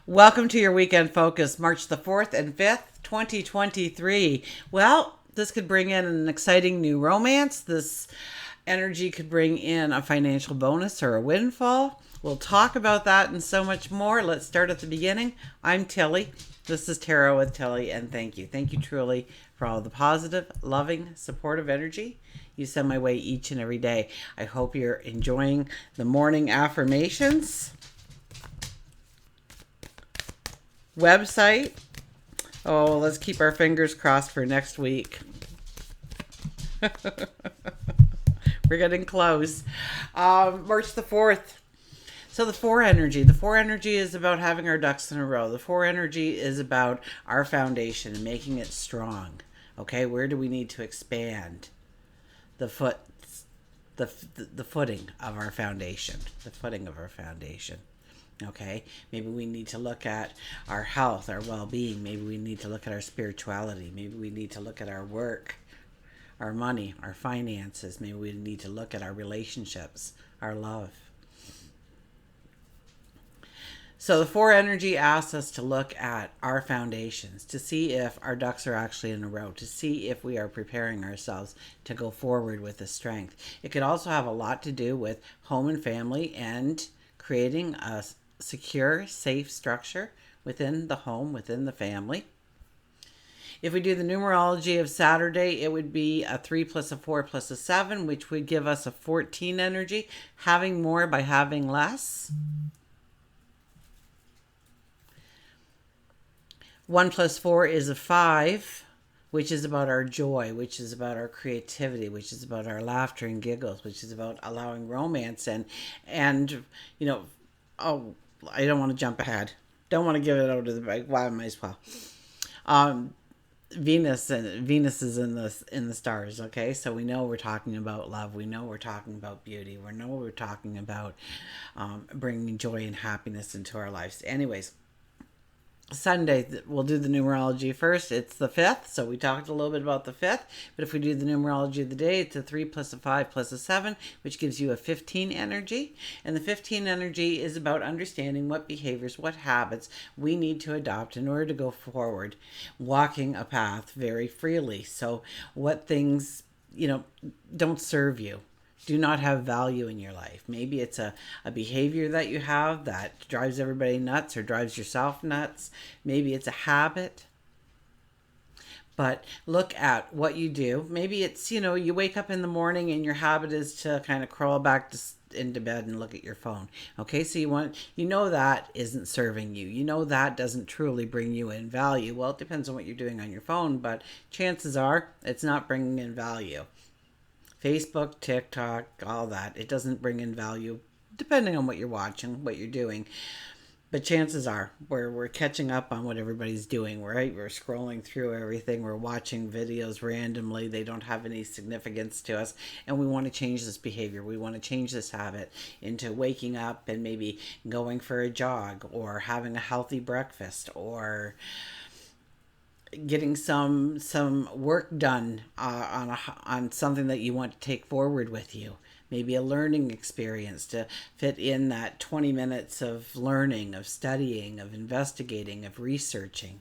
Welcome to your weekend focus, March the 4th and 5th, 2023. Well, this could bring in an exciting new romance. This energy could bring in a financial bonus or a windfall. We'll talk about that and so much more. Let's start at the beginning. I'm Tilly. This is Tarot with Tilly, and thank you. Thank you truly for all the positive, loving, supportive energy you send my way each and every day. I hope you're enjoying the morning affirmations website. Oh, let's keep our fingers crossed for next week. We're getting close. March the 4th. So the 4 energy. The 4 energy is about having our ducks in a row. The 4 energy is about our foundation and making it strong. Okay, where do we need to expand the footing of our foundation? The footing of our foundation. Okay, maybe we need to look at our health, our well-being. Maybe we need to look at our spirituality. Maybe we need to look at our work, our money, our finances. Maybe we need to look at our relationships, our love. So the 4 energy asks us to look at our foundations, to see if our ducks are actually in a row, to see if we are preparing ourselves to go forward with the strength. It could also have a lot to do with home and family and creating a secure, safe structure within the home, within the family. If we do the numerology of Saturday, it would be a 3 plus a 4 plus a 7, which would give us a 14 energy, having more by having less. 1 plus 4 is a 5, which is about our joy, which is about our creativity, which is about our laughter and giggles, which is about allowing romance and I don't want to jump ahead. Don't want to give it out to the back. Well, I might as well. Venus is in the stars. Okay, so we know we're talking about love. We know we're talking about beauty. We know we're talking about bringing joy and happiness into our lives. Anyways, Sunday, we'll do the numerology first. It's the 5th, so we talked a little bit about the 5th. But if we do the numerology of the day, it's a 3 plus a 5 plus a 7, which gives you a 15 energy. And the 15 energy is about understanding what behaviors, what habits we need to adopt in order to go forward, walking a path very freely. So what things, don't serve you, do not have value in your life. Maybe it's a behavior that you have that drives everybody nuts or drives yourself nuts. Maybe it's a habit. But look at what you do. Maybe it's, you wake up in the morning and your habit is to kind of crawl back into bed and look at your phone. Okay, so that isn't serving you. That doesn't truly bring you in value. Well, it depends on what you're doing on your phone, but chances are it's not bringing in value. Facebook, TikTok, all that. It doesn't bring in value depending on what you're watching, what you're doing. But chances are we're catching up on what everybody's doing, right? We're scrolling through everything. We're watching videos randomly. They don't have any significance to us. And we want to change this behavior. We want to change this habit into waking up and maybe going for a jog or having a healthy breakfast or getting some work done on something that you want to take forward with you. Maybe a learning experience to fit in that 20 minutes of learning, of studying, of investigating, of researching.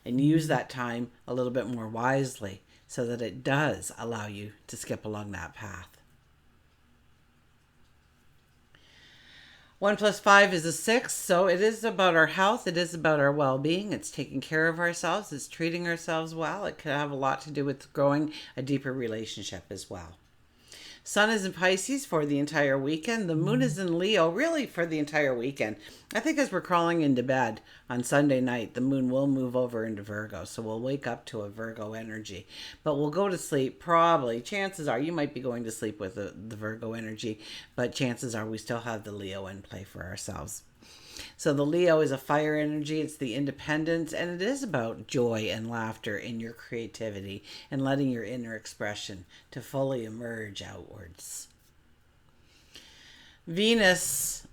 And use that time a little bit more wisely so that it does allow you to skip along that path. 1 plus 5 is a 6, so it is about our health. It is about our well-being. It's taking care of ourselves. It's treating ourselves well. It could have a lot to do with growing a deeper relationship as well. Sun is in Pisces for the entire weekend. The moon is in Leo really for the entire weekend. I think as we're crawling into bed on Sunday night, the moon will move over into Virgo. So we'll wake up to a Virgo energy. But we'll go to sleep probably. Chances are you might be going to sleep with the Virgo energy. But chances are we still have the Leo in play for ourselves. So the Leo is a fire energy. It's the independence, and it is about joy and laughter in your creativity and letting your inner expression to fully emerge outwards. Venus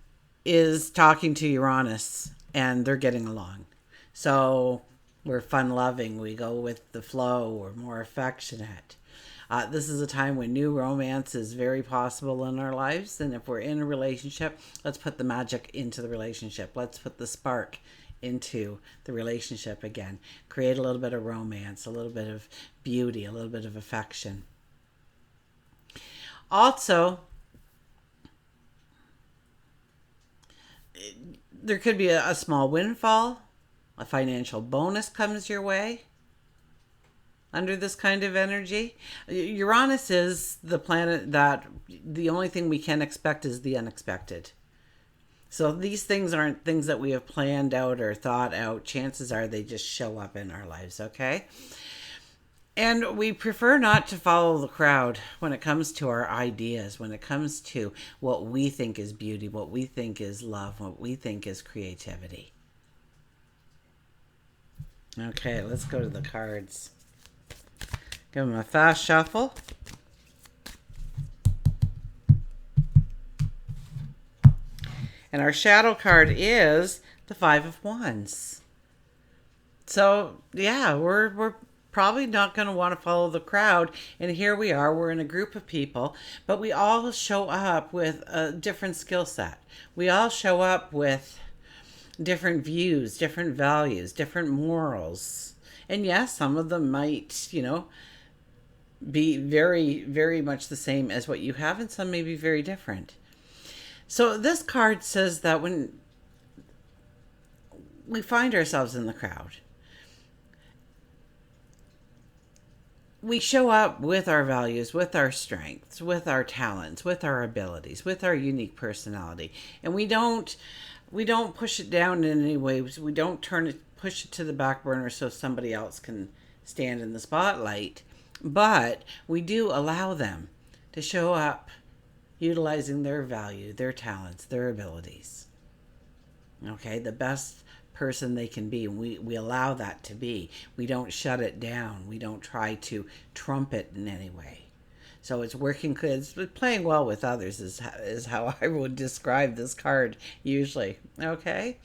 is talking to Uranus, and they're getting along. So we're fun-loving. We go with the flow. We're more affectionate. This is a time when new romance is very possible in our lives. And if we're in a relationship, let's put the magic into the relationship. Let's put the spark into the relationship again. Create a little bit of romance, a little bit of beauty, a little bit of affection. Also, there could be a small windfall, a financial bonus comes your way under this kind of energy. Uranus is the planet that the only thing we can expect is the unexpected. So these things aren't things that we have planned out or thought out. Chances are they just show up in our lives, okay? And we prefer not to follow the crowd when it comes to our ideas, when it comes to what we think is beauty, what we think is love, what we think is creativity. Okay, let's go to the cards. Give them a fast shuffle. And our shadow card is the Five of Wands. So, yeah, we're probably not going to want to follow the crowd. And here we are, we're in a group of people, but we all show up with a different skill set. We all show up with different views, different values, different morals. And yes, some of them might, be very, very much the same as what you have, and some may be very different. So this card says that when we find ourselves in the crowd, we show up with our values, with our strengths, with our talents, with our abilities, with our unique personality. And we don't push it down in any way. We don't push it to the back burner so somebody else can stand in the spotlight. But we do allow them to show up utilizing their value, their talents, their abilities. Okay, the best person they can be. We allow that to be. We don't shut it down. We don't try to trump it in any way. So it's working, it's playing well with others is how I would describe this card usually. Okay?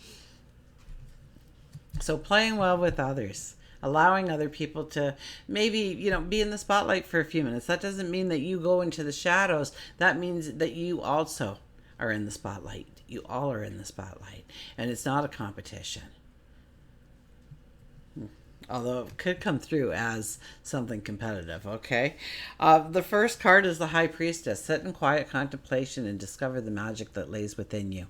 So playing well with others. Allowing other people to maybe, be in the spotlight for a few minutes. That doesn't mean that you go into the shadows. That means that you also are in the spotlight. You all are in the spotlight. And it's not a competition. Although it could come through as something competitive, okay? The first card is the High Priestess. Sit in quiet contemplation and discover the magic that lays within you.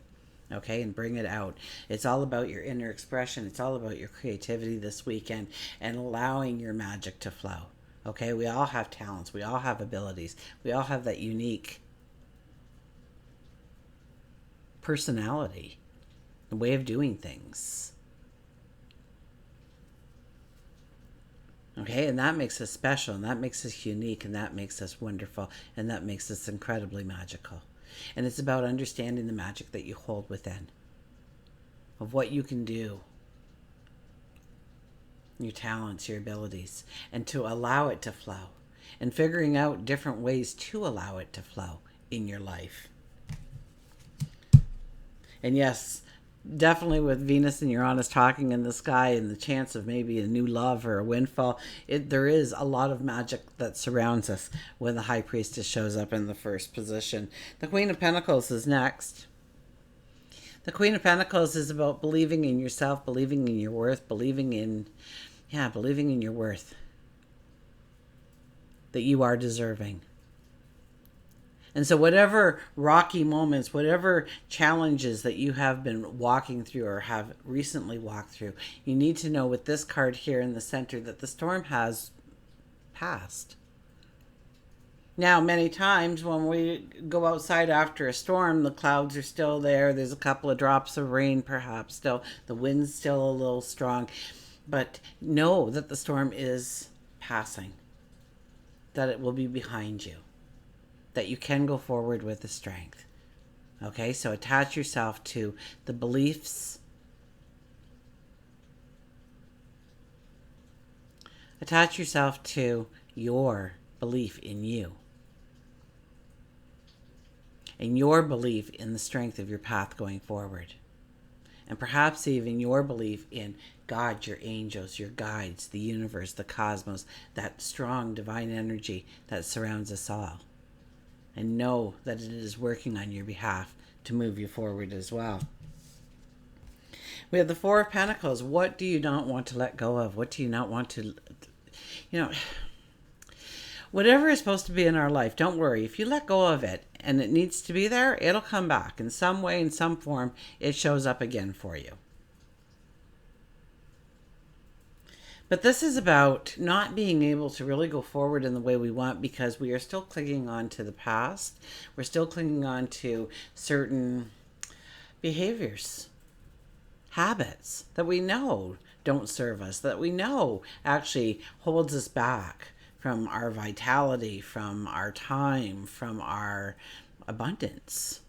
Okay, and bring it out. It's all about your inner expression. It's all about your creativity this weekend and allowing your magic to flow. Okay, we all have talents. We all have abilities. We all have that unique personality, the way of doing things. Okay, and that makes us special, and that makes us unique, and that makes us wonderful, and that makes us incredibly magical. And it's about understanding the magic that you hold within, of what you can do, your talents, your abilities, and to allow it to flow, and figuring out different ways to allow it to flow in your life. And yes, definitely with Venus and Uranus talking in the sky and the chance of maybe a new love or a windfall, there is a lot of magic that surrounds us when the High Priestess shows up in the first position. The Queen of Pentacles is next. The Queen of Pentacles is about believing in yourself, believing in your worth, believing in your worth. That you are deserving. And so whatever rocky moments, whatever challenges that you have been walking through or have recently walked through, you need to know with this card here in the center that the storm has passed. Now, many times when we go outside after a storm, the clouds are still there. There's a couple of drops of rain perhaps still. The wind's still a little strong. But know that the storm is passing. That it will be behind you. That you can go forward with the strength. Okay, so attach yourself to the beliefs. Attach yourself to your belief in you. And your belief in the strength of your path going forward. and perhaps even your belief in God, your angels, your guides, the universe, the cosmos, that strong divine energy that surrounds us all. And know that it is working on your behalf to move you forward as well. We have the Four of Pentacles. What do you not want to let go of? What do you not want to, you know, whatever is supposed to be in our life, don't worry. If you let go of it and it needs to be there, it'll come back. In some way, in some form, it shows up again for you. But this is about not being able to really go forward in the way we want because we are still clinging on to the past. We're still clinging on to certain behaviors, habits that we know don't serve us, that we know actually holds us back from our vitality, from our time, from our abundance.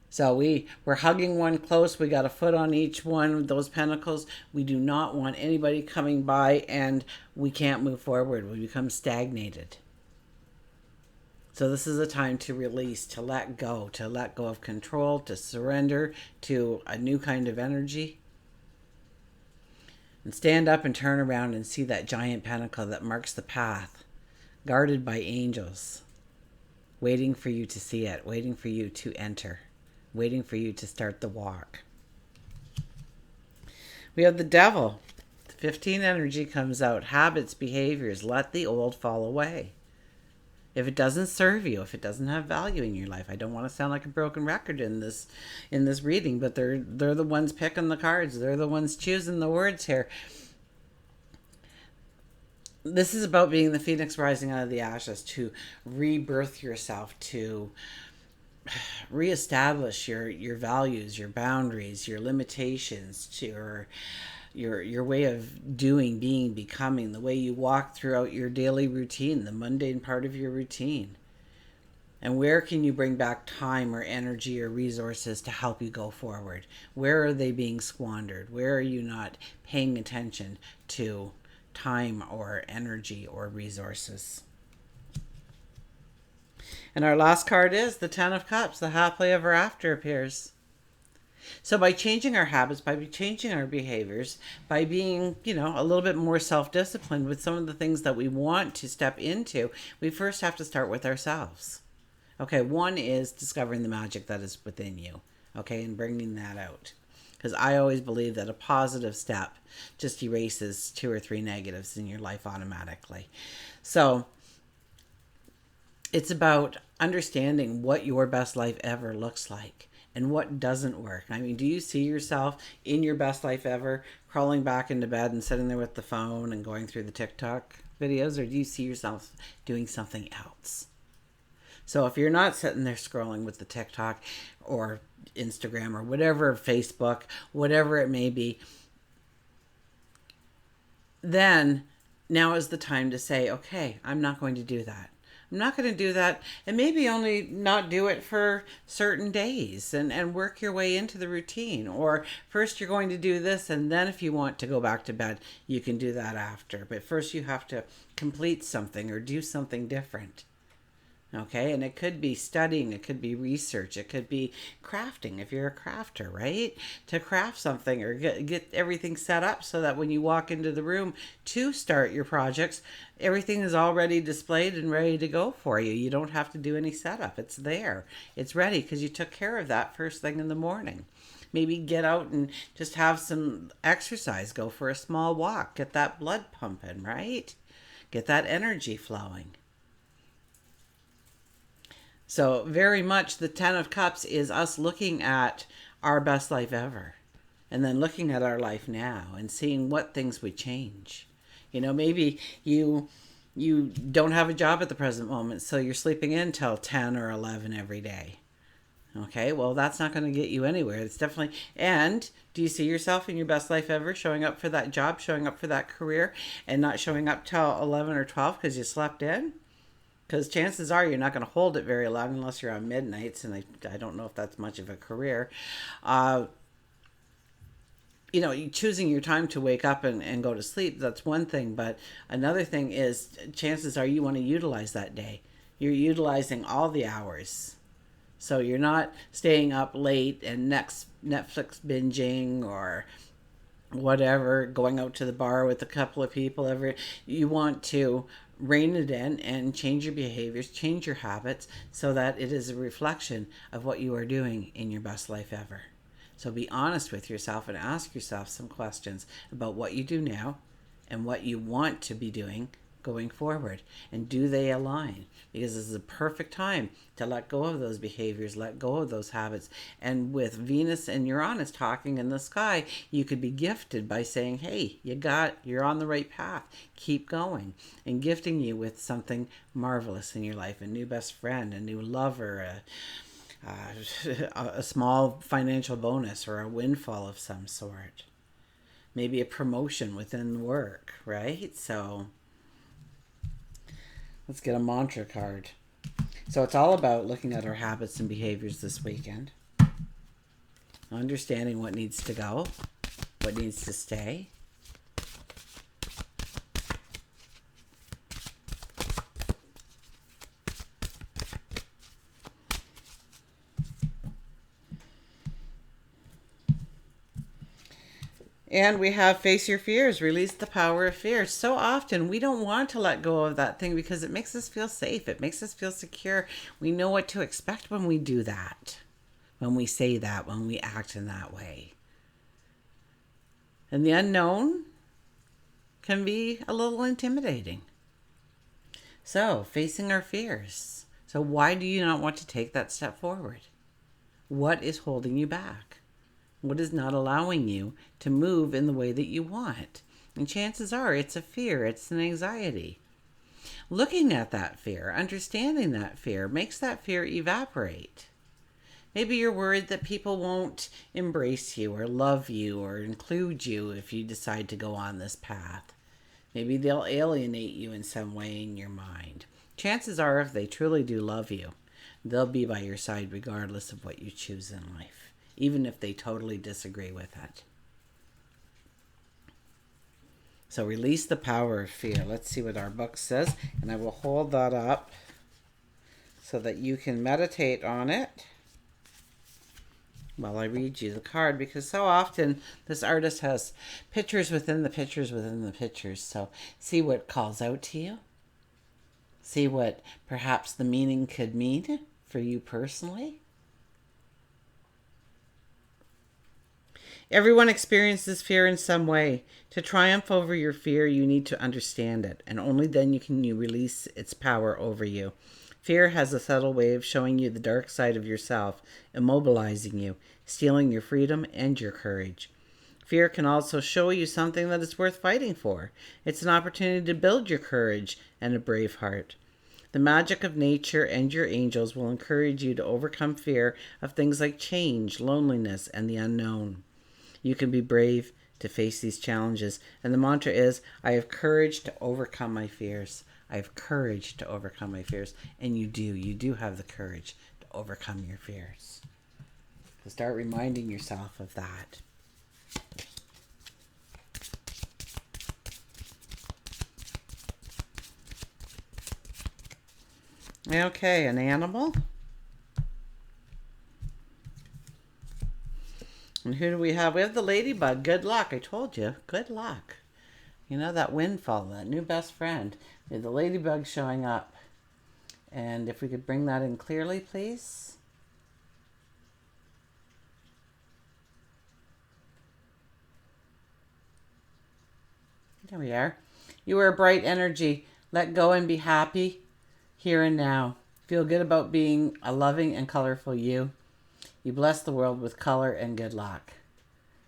So we're hugging one close. We got a foot on each one of those pentacles. We do not want anybody coming by and we can't move forward. We become stagnated. So this is a time to release, to let go of control, to surrender to a new kind of energy. And stand up and turn around and see that giant pentacle that marks the path, guarded by angels, waiting for you to see it, waiting for you to enter, waiting for you to start the walk. We have the Devil. The 15 energy comes out. Habits, behaviors. Let the old fall away. If it doesn't serve you, if it doesn't have value in your life, I don't want to sound like a broken record in this reading, but they're the ones picking the cards. They're the ones choosing the words here. This is about being the phoenix rising out of the ashes, to rebirth yourself, to reestablish your values, your boundaries, your limitations, to your way of doing, being, becoming, the way you walk throughout your daily routine, the mundane part of your routine. And where can you bring back time or energy or resources to help you go forward? Where are they being squandered? Where are you not paying attention to time or energy or resources? And our last card is the Ten of Cups. The happily ever after appears. So by changing our habits, by changing our behaviors, by being, a little bit more self-disciplined with some of the things that we want to step into, we first have to start with ourselves. Okay, one is discovering the magic that is within you, okay, and bringing that out. Because I always believe that a positive step just erases 2 or 3 negatives in your life automatically. So it's about understanding what your best life ever looks like and what doesn't work. I mean, do you see yourself in your best life ever crawling back into bed and sitting there with the phone and going through the TikTok videos, or do you see yourself doing something else? So if you're not sitting there scrolling with the TikTok or Instagram or whatever, Facebook, whatever it may be, then now is the time to say, okay, I'm not going to do that. I'm not going to do that, and maybe only not do it for certain days and work your way into the routine. Or first you're going to do this, and then if you want to go back to bed, you can do that after. But first you have to complete something or do something different. Okay, and it could be studying, it could be research, it could be crafting if you're a crafter, right? To craft something or get everything set up so that when you walk into the room to start your projects, everything is already displayed and ready to go for you. You don't have to do any setup. It's there. It's ready because you took care of that first thing in the morning. Maybe get out and just have some exercise, go for a small walk, get that blood pumping, right? Get that energy flowing. So very much the Ten of Cups is us looking at our best life ever and then looking at our life now and seeing what things would change. Maybe you don't have a job at the present moment, so you're sleeping in till 10 or 11 every day. Okay, well, that's not going to get you anywhere. It's definitely, and do you see yourself in your best life ever showing up for that job, showing up for that career, and not showing up till 11 or 12 because you slept in? Because chances are you're not going to hold it very long unless you're on midnights, and I don't know if that's much of a career. Choosing your time to wake up and go to sleep, that's one thing. But another thing is chances are you want to utilize that day. You're utilizing all the hours. So you're not staying up late and next Netflix binging or whatever, going out to the bar with a couple of people. You want to rein it in and change your behaviors, change your habits so that it is a reflection of what you are doing in your best life ever. So be honest with yourself and ask yourself some questions about what you do now and what you want to be doing going forward. And do they align? Because this is a perfect time to let go of those behaviors, let go of those habits. And with Venus and Uranus talking in the sky, you could be gifted by saying, hey, you're on the right path. Keep going. And gifting you with something marvelous in your life, a new best friend, a new lover, a small financial bonus or a windfall of some sort. Maybe a promotion within work, right? So let's get a mantra card. So it's all about looking at our habits and behaviors this weekend, understanding what needs to go, what needs to stay. And we have face your fears, release the power of fear. So often we don't want to let go of that thing because it makes us feel safe. It makes us feel secure. We know what to expect when we do that, when we say that, when we act in that way. And the unknown can be a little intimidating. So facing our fears. So why do you not want to take that step forward? What is holding you back? What is not allowing you to move in the way that you want? And chances are it's a fear, it's an anxiety. Looking at that fear, understanding that fear, makes that fear evaporate. Maybe you're worried that people won't embrace you or love you or include you if you decide to go on this path. Maybe they'll alienate you in some way in your mind. Chances are, if they truly do love you, they'll be by your side regardless of what you choose in life, even if they totally disagree with it. So release the power of fear. Let's see what our book says, and I will hold that up so that you can meditate on it while I read you the card, because so often this artist has pictures within the pictures within the pictures. So see what calls out to you. See what perhaps the meaning could mean for you personally. Everyone experiences fear in some way. To triumph over your fear, you need to understand it, and only then can you release its power over you. Fear has a subtle way of showing you the dark side of yourself, immobilizing you, stealing your freedom and your courage. Fear can also show you something that is worth fighting for. It's an opportunity to build your courage and a brave heart. The magic of nature and your angels will encourage you to overcome fear of things like change, loneliness, and the unknown. You can be brave to face these challenges. And the mantra is, I have courage to overcome my fears. I have courage to overcome my fears. And you do. You do have the courage to overcome your fears. So start reminding yourself of that. Okay, an animal. And who do we have? We have the ladybug. Good luck. I told you. Good luck. You know, that windfall, that new best friend. We have the ladybug showing up. And if we could bring that in clearly, please. There we are. You are a bright energy. Let go and be happy here and now. Feel good about being a loving and colorful you. You bless the world with color and good luck.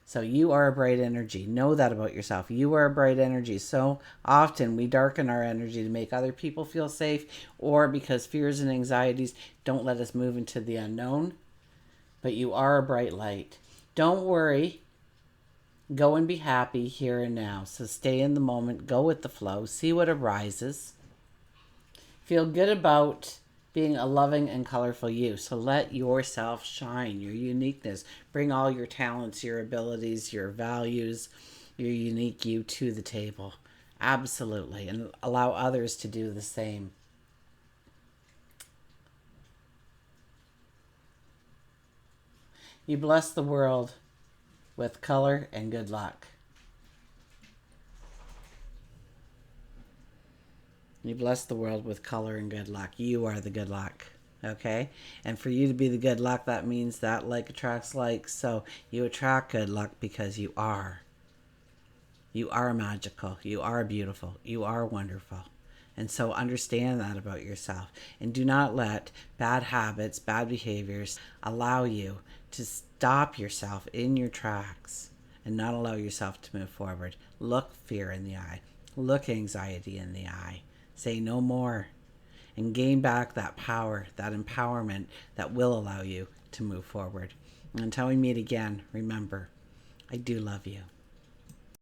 So you are a bright energy. Know that about yourself. You are a bright energy. So often we darken our energy to make other people feel safe, or because fears and anxieties don't let us move into the unknown. But you are a bright light. Don't worry. Go and be happy here and now. So stay in the moment. Go with the flow. See what arises. Feel good about being a loving and colorful you. So let yourself shine, your uniqueness. Bring all your talents, your abilities, your values, your unique you to the table. Absolutely. And allow others to do the same. You bless the world with color and good luck. You bless the world with color and good luck. You are the good luck. Okay? And for you to be the good luck, that means that like attracts like. So you attract good luck because you are. You are magical. You are beautiful. You are wonderful. And so understand that about yourself. And do not let bad habits, bad behaviors allow you to stop yourself in your tracks and not allow yourself to move forward. Look fear in the eye. Look anxiety in the eye. Say no more. And gain back that power, that empowerment that will allow you to move forward. And until we meet again, remember, I do love you.